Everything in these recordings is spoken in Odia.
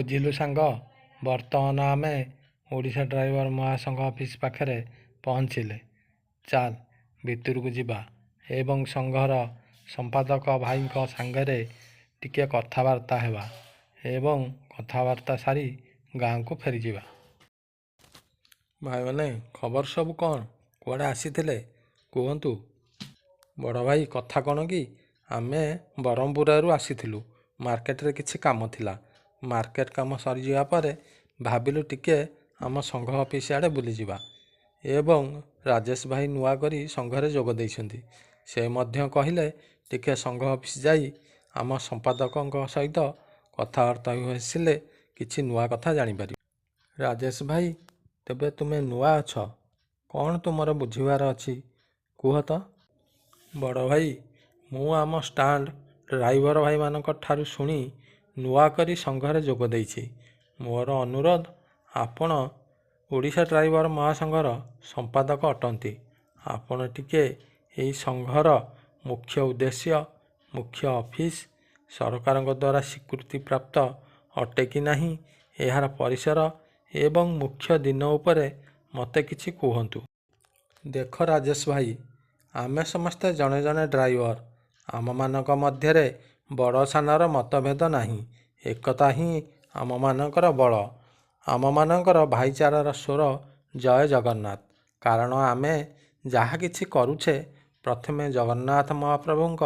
ବୁଝିଲୁ ସାଙ୍ଗ, ବର୍ତ୍ତମାନ ଆମେ ଓଡ଼ିଶା ଡ୍ରାଇଭର ମହାସଂଘ ଅଫିସ ପାଖରେ ପହଞ୍ଚିଲେ। ଚାଲ ଭିତରକୁ ଯିବା ଏବଂ ସଂଘର ସମ୍ପାଦକ ଭାଇଙ୍କ ସାଙ୍ଗରେ ଟିକେ କଥାବାର୍ତ୍ତା ହେବା ଏବଂ କଥାବାର୍ତ୍ତା ସାରି ଗାଁକୁ ଫେରିଯିବା। ଭାଇମାନେ, ଖବର ସବୁ କ'ଣ? କୁଆଡ଼େ ଆସିଥିଲେ କୁହନ୍ତୁ? ବଡ଼ ଭାଇ, କଥା କ'ଣ କି, ଆମେ ବ୍ରହ୍ମପୁରରୁ ଆସିଥିଲୁ। ମାର୍କେଟରେ କିଛି କାମ ଥିଲା। ମାର୍କେଟ କାମ ସରିଯିବା ପରେ ଭାବିଲୁ ଟିକେ ଆମ ସଂଘ ଅଫିସ ଆଡ଼େ ବୁଲିଯିବା। ଏବଂ ରାଜେଶ ଭାଇ ନୂଆ କରି ସଂଘରେ ଯୋଗ ଦେଇଛନ୍ତି। ସେ ମଧ୍ୟ କହିଲେ ଟିକେ ସଂଘ ଅଫିସ ଯାଇ ଆମ ସମ୍ପାଦକଙ୍କ ସହିତ କଥାବାର୍ତ୍ତା ହୋଇଥିଲେ କିଛି ନୂଆ କଥା ଜାଣିପାରିବ। ରାଜେଶ ଭାଇ, ତେବେ ତୁମେ ନୂଆ ଅଛ, କ'ଣ ତୁମର ବୁଝିବାର ଅଛି କୁହ ତ? ବଡ଼ ଭାଇ, ମୁଁ ଆମ ଷ୍ଟାଣ୍ଡ ଡ୍ରାଇଭର ଭାଇମାନଙ୍କ ଠାରୁ ଶୁଣି ନୂଆ କରି ସଂଘରେ ଯୋଗ ଦେଇଛି। ମୋର ଅନୁରୋଧ, ଆପଣ ଓଡ଼ିଶା ଡ୍ରାଇଭର ମହାସଂଘର ସମ୍ପାଦକ ଅଟନ୍ତି। ଆପଣ ଟିକେ ଏହି ସଂଘର ମୁଖ୍ୟ ଉଦ୍ଦେଶ୍ୟ, ମୁଖ୍ୟ ଅଫିସ ସରକାରଙ୍କ ଦ୍ୱାରା ସ୍ୱୀକୃତିପ୍ରାପ୍ତ ଅଟେ କି ନାହିଁ, ଏହାର ପରିସର ଏବଂ ମୁଖ୍ୟ ଦିନ ଉପରେ ମୋତେ କିଛି କୁହନ୍ତୁ। ଦେଖ ରାଜେଶ ଭାଇ, ଆମେ ସମସ୍ତେ ଜଣେ ଜଣେ ଡ୍ରାଇଭର। ଆମମାନଙ୍କ ମଧ୍ୟରେ ବଡ଼ ସାନର ମତଭେଦ ନାହିଁ। ଏକତା ହିଁ ଆମମାନଙ୍କର ବଳ। ଆମମାନଙ୍କର ଭାଇଚାରାର ସ୍ୱର ଜୟ ଜଗନ୍ନାଥ। କାରଣ ଆମେ ଯାହା କିଛି କରୁଛେ ପ୍ରଥମେ ଜଗନ୍ନାଥ ମହାପ୍ରଭୁଙ୍କ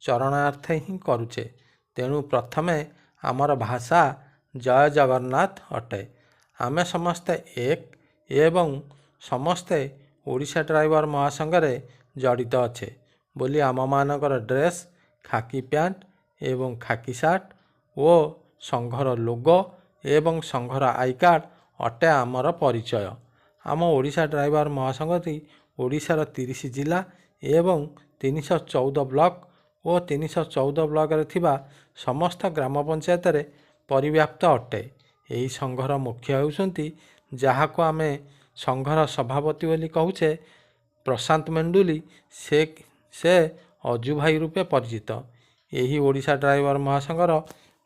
ଚରଣାର୍ଥେ ହିଁ କରୁଛେ। ତେଣୁ ପ୍ରଥମେ ଆମର ଭାଷା ଜୟ ଜଗନ୍ନାଥ ଅଟେ। ଆମେ ସମସ୍ତେ ଏକ ଏବଂ ସମସ୍ତେ ଓଡ଼ିଶା ଡ୍ରାଇଭର ମହାସଂଘରେ ଜଡ଼ିତ ଅଛେ ବୋଲି ଆମମାନଙ୍କର ଡ୍ରେସ, ଖାକି ପ୍ୟାଣ୍ଟ ଏବଂ ଖାକି ସାର୍ଟ ଓ ସଂଘର ଲୋଗୋ ଏବଂ ସଂଘର ଆଇ କାର୍ଡ଼ ଅଟେ ଆମର ପରିଚୟ। ଆମ ଓଡ଼ିଶା ଡ୍ରାଇଭର ମହାସଂଘଟି ଓଡ଼ିଶାର 30 ଜିଲ୍ଲା ଏବଂ 314 ବ୍ଲକ ଓ 314 ବ୍ଲକରେ ଥିବା ସମସ୍ତ ଗ୍ରାମ ପଞ୍ଚାୟତରେ ପରିବ୍ୟାପ୍ତ ଅଟେ। ଏହି ସଂଘର ମୁଖ୍ୟ ହେଉଛନ୍ତି, ଯାହାକୁ ଆମେ ସଂଘର ସଭାପତି ବୋଲି କହୁଛେ, ପ୍ରଶାନ୍ତ ମେଣ୍ଡୁଲି। ସେ ଅଜୁ ଭାଇ ରୂପେ ପରିଚିତ। ଏହି ଓଡ଼ିଶା ଡ୍ରାଇଭର ମହାସଂଘର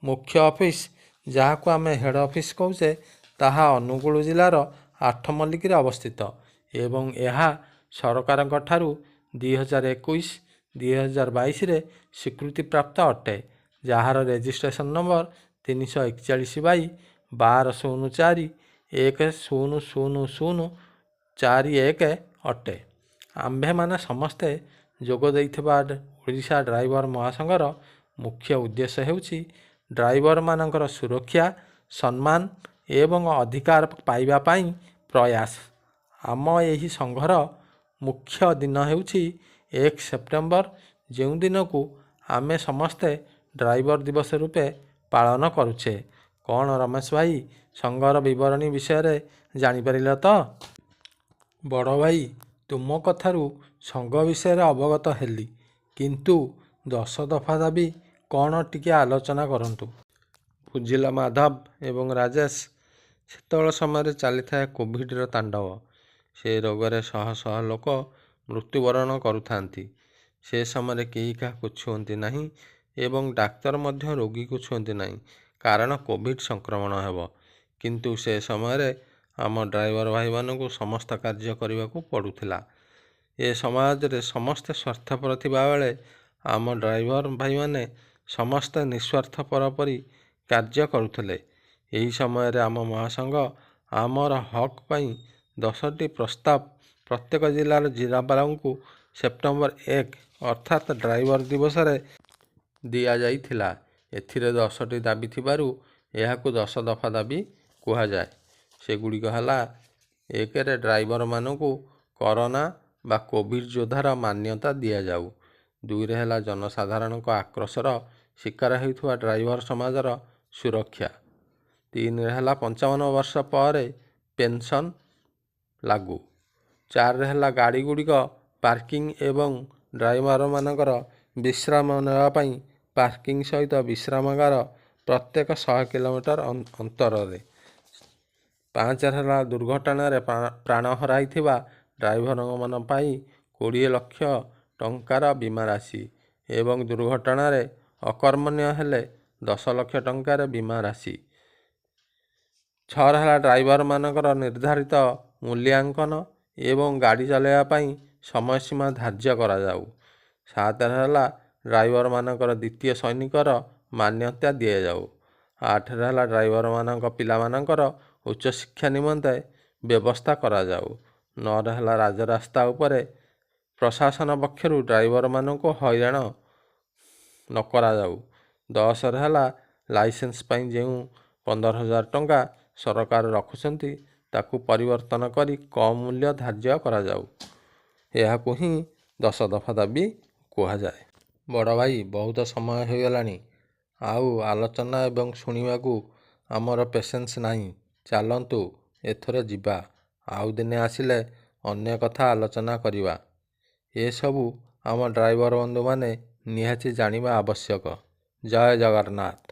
ମୁଖ୍ୟ ଅଫିସ, ଯାହାକୁ ଆମେ ହେଡ଼ ଅଫିସ କହୁଛେ, ତାହା ଅନୁଗୁଳ ଜିଲ୍ଲାର ଆଠମଲ୍ଲିକରେ ଅବସ୍ଥିତ ଏବଂ ଏହା ସରକାରଙ୍କ ଠାରୁ 2021-2022ରେ ସ୍ୱୀକୃତିପ୍ରାପ୍ତ ଅଟେ, ଯାହାର ରେଜିଷ୍ଟ୍ରେସନ ନମ୍ବର 341/12/04-100041 ଅଟେ। ଆମ୍ଭେମାନେ ସମସ୍ତେ ଯୋଗ ଦେଇଥିବା ଓଡ଼ିଶା ଡ୍ରାଇଭର ମହାସଂଘର ମୁଖ୍ୟ ଉଦ୍ଦେଶ୍ୟ ହେଉଛି ଡ୍ରାଇଭରମାନଙ୍କର ସୁରକ୍ଷା, ସମ୍ମାନ ଏବଂ ଅଧିକାର ପାଇବା ପାଇଁ ପ୍ରୟାସ। ଆମ ଏହି ସଂଘର ମୁଖ୍ୟ ଦିନ ହେଉଛି 1 ସେପ୍ଟେମ୍ବର, ଯେଉଁ ଦିନକୁ ଆମେ ସମସ୍ତେ ଡ୍ରାଇଭର ଦିବସ ରୂପେ ପାଳନ କରୁଛେ। କ'ଣ ରମେଶ ଭାଇ, ସଂଘର ବିବରଣୀ ବିଷୟରେ ଜାଣିପାରିଲ ତ? ବଡ଼ ଭାଇ, ତୁମ କଥାରୁ ସଂଘ ବିଷୟରେ ଅବଗତ ହେଲି, କିନ୍ତୁ 10 ଦଫା ଦାବି କ'ଣ ଟିକେ ଆଲୋଚନା କରନ୍ତୁ। ବୁଝିଲ ମାଧବ ଏବଂ ରାଜେଶ, ସେତେବେଳେ ସମୟରେ ଚାଲିଥାଏ କୋଭିଡ଼ର ତାଣ୍ଡବ। ସେ ରୋଗରେ ଶହ ଶହ ଲୋକ ମୃତ୍ୟୁବରଣ କରୁଥାନ୍ତି। ସେ ସମୟରେ କେହି କାହାକୁ ଛୁଅନ୍ତି ନାହିଁ ଏବଂ ଡାକ୍ତର ମଧ୍ୟ ରୋଗୀକୁ ଛୁଅନ୍ତି ନାହିଁ, କାରଣ କୋଭିଡ଼ ସଂକ୍ରମଣ ହେବ। କିନ୍ତୁ ସେ ସମୟରେ ଆମ ଡ୍ରାଇଭର ଭାଇମାନଙ୍କୁ ସମସ୍ତ କାର୍ଯ୍ୟ କରିବାକୁ ପଡ଼ୁଥିଲା। ଏ ସମାଜରେ ସମସ୍ତେ ସ୍ୱାର୍ଥପର ଥିବାବେଳେ ଆମ ଡ୍ରାଇଭର ଭାଇମାନେ ସମସ୍ତେ ନିଃସ୍ୱାର୍ଥପର ପରି କାର୍ଯ୍ୟ କରୁଥିଲେ। ଏହି ସମୟରେ ଆମ ମହାସଂଘ ଆମର ହକ୍ ପାଇଁ 10ଟି ପ୍ରସ୍ତାବ ପ୍ରତ୍ୟେକ ଜିଲ୍ଲାର ଜିଲ୍ଲାପାଳଙ୍କୁ ସେପ୍ଟେମ୍ବର 1 ଅର୍ଥାତ୍ ଡ୍ରାଇଭର ଦିବସରେ ଦିଆଯାଇଥିଲା। ଏଥିରେ 10ଟି ଦାବି ଥିବାରୁ ଏହାକୁ 10 ଦଫା ଦାବି କୁହାଯାଏ। ସେଗୁଡ଼ିକ ହେଲା: 1ରେ ଡ୍ରାଇଭରମାନଙ୍କୁ କରୋନା ବା କୋଭିଡ଼ ଯୋଦ୍ଧାର ମାନ୍ୟତା ଦିଆଯାଉ। 2ରେ ହେଲା ଜନସାଧାରଣଙ୍କ ଆକ୍ରୋଶର ଶିକାର ହେଉଥିବା ଡ୍ରାଇଭର ସମାଜର ସୁରକ୍ଷା। 3ରେ ହେଲା 55 ବର୍ଷ ପରେ ପେନସନ ଲାଗୁ। 4ରେ ହେଲା ଗାଡ଼ିଗୁଡ଼ିକ ପାର୍କିଂ ଏବଂ ଡ୍ରାଇଭରମାନଙ୍କର ବିଶ୍ରାମ ନେବା ପାଇଁ ପାର୍କିଂ ସହିତ ବିଶ୍ରାମାଗାର ପ୍ରତ୍ୟେକ 100 କିଲୋମିଟର ଅନ୍ତରରେ। 5ରେ ହେଲା ଦୁର୍ଘଟଣାରେ ପ୍ରାଣ ହରାଇଥିବା ଡ୍ରାଇଭରମାନଙ୍କ ପାଇଁ 20 ଲକ୍ଷ ଟଙ୍କାର ବୀମା ରାଶି ଏବଂ ଦୁର୍ଘଟଣାରେ ଅକର୍ମଣ୍ୟ ହେଲେ 10 ଲକ୍ଷ ଟଙ୍କାର ବୀମା ରାଶି। ଛଅରେ ହେଲା ଡ୍ରାଇଭରମାନଙ୍କର ନିର୍ଦ୍ଧାରିତ ମୂଲ୍ୟାଙ୍କନ ଏବଂ ଗାଡ଼ି ଚଲାଇବା ପାଇଁ ସମୟସୀମା ଧାର୍ଯ୍ୟ କରାଯାଉ। 7ରେ ହେଲା ଡ୍ରାଇଭରମାନଙ୍କର ଦ୍ୱିତୀୟ ସୈନିକର ମାନ୍ୟତା ଦିଆଯାଉ। 8ରେ ହେଲା ଡ୍ରାଇଭରମାନଙ୍କ ପିଲାମାନଙ୍କର ଉଚ୍ଚଶିକ୍ଷା ନିମନ୍ତେ ବ୍ୟବସ୍ଥା କରାଯାଉ। 9ରେ ହେଲା ରାଜରାସ୍ତା ଉପରେ ପ୍ରଶାସନ ପକ୍ଷରୁ ଡ୍ରାଇଭରମାନଙ୍କୁ ହଇରାଣ ନ କରାଯାଉ। 10ରେ ହେଲା ଲାଇସେନ୍ସ ପାଇଁ ଯେଉଁ 15,000 ଟଙ୍କା ସରକାର ରଖୁଛନ୍ତି ତାକୁ ପରିବର୍ତ୍ତନ କରି କମ୍ ମୂଲ୍ୟ ଧାର୍ଯ୍ୟ କରାଯାଉ। ଏହାକୁ ହିଁ 10 ଦଫା ଦାବି କୁହାଯାଏ। ବଡ଼ ଭାଇ, ବହୁତ ସମୟ ହୋଇଗଲାଣି। ଆଉ ଆଲୋଚନା ଏବଂ ଶୁଣିବାକୁ ଆମର ପେସେନ୍ସ ନାହିଁ। ଚାଲନ୍ତୁ ଏଥର ଯିବା। ଆଉ ଦିନେ ଆସିଲେ ଅନ୍ୟ କଥା ଆଲୋଚନା କରିବା। ଏସବୁ ଆମ ଡ୍ରାଇଭର ବନ୍ଧୁମାନେ ନିହାତି ଜାଣିବା ଆବଶ୍ୟକ। ଜୟ ଜଗନ୍ନାଥ।